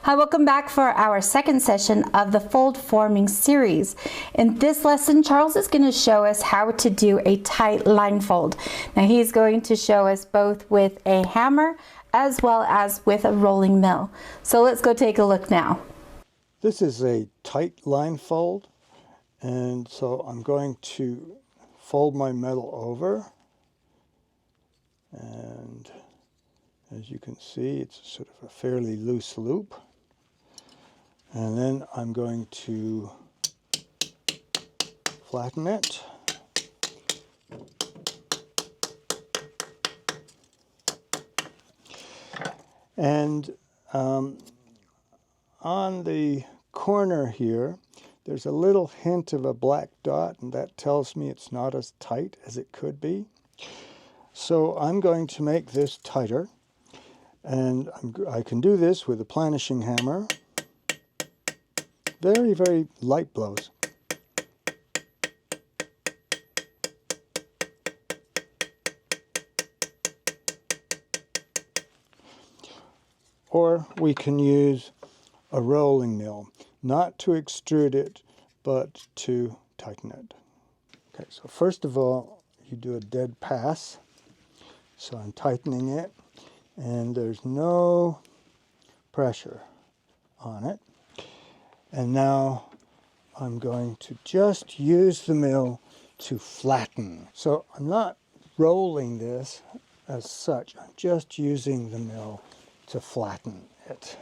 Hi, welcome back for our second session of the fold forming series. In this lesson, Charles is going to show us how to do a tight line fold. Now he's going to show us both with a hammer as well as with a rolling mill. So let's go take a look now. This is a tight line fold, and so I'm going to fold my metal over, and as you can see, it's sort of a fairly loose loop. And then I'm going to flatten it. And on the corner here, there's a little hint of a black dot, and that tells me it's not as tight as it could be. So I'm going to make this tighter, and I can do this with a planishing hammer. Very, very light blows. Or we can use a rolling mill, not to extrude it, but to tighten it. Okay, so first of all, you do a dead pass. So I'm tightening it, and there's no pressure on it. And now I'm going to just use the mill to flatten. So I'm not rolling this as such, I'm just using the mill to flatten it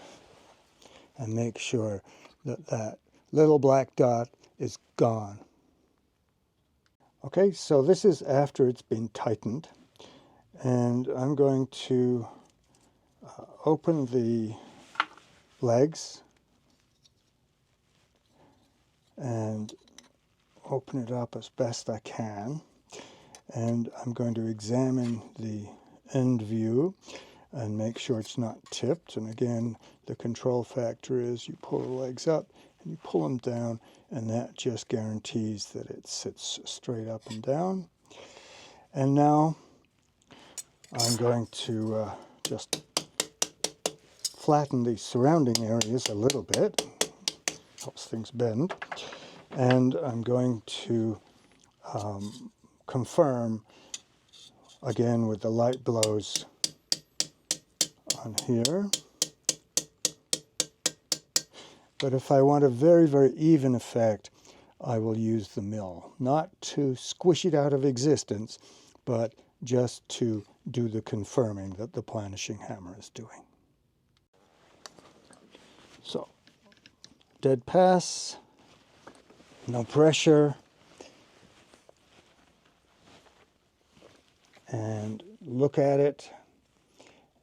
and make sure that that little black dot is gone. Okay, so this is after it's been tightened, and I'm going to open the legs and open it up as best I can, and I'm going to examine the end view and make sure it's not tipped. And again, the control factor is you pull the legs up and you pull them down, and that just guarantees that it sits straight up and down. And now I'm going to just flatten the surrounding areas a little bit. Helps things bend. And I'm going to confirm again with the light blows on here. But if I want a very, very even effect, I will use the mill. Not to squish it out of existence, but just to do the confirming that the planishing hammer is doing. So, dead pass, no pressure, and look at it,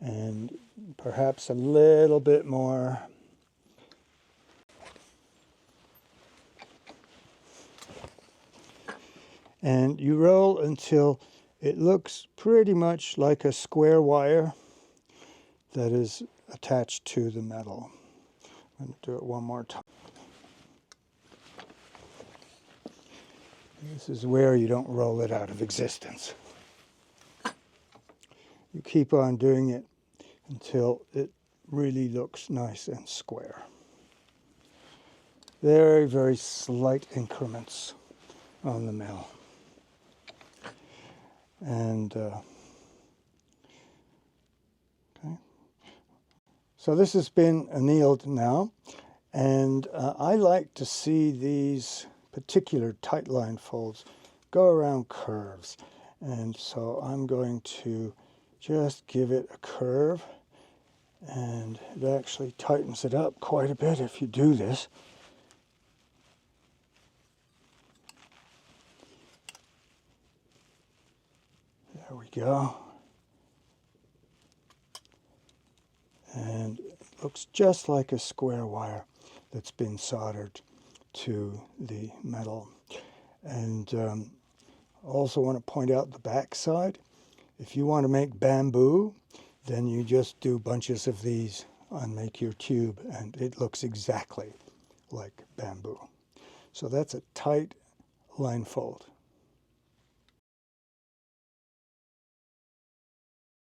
and perhaps a little bit more. And you roll until it looks pretty much like a square wire that is attached to the metal. I'm going to do it one more time. This is where you don't roll it out of existence. You keep on doing it until it really looks nice and square. Very, very slight increments on the mill. And okay. So this has been annealed now, and I like to see these particular tight line folds go around curves, and so I'm going to just give it a curve, and it actually tightens it up quite a bit if you do this. There we go. And it looks just like a square wire that's been soldered to the metal. And I also want to point out the back side. If you want to make bamboo, then you just do bunches of these and make your tube, and it looks exactly like bamboo. So that's a tight line fold.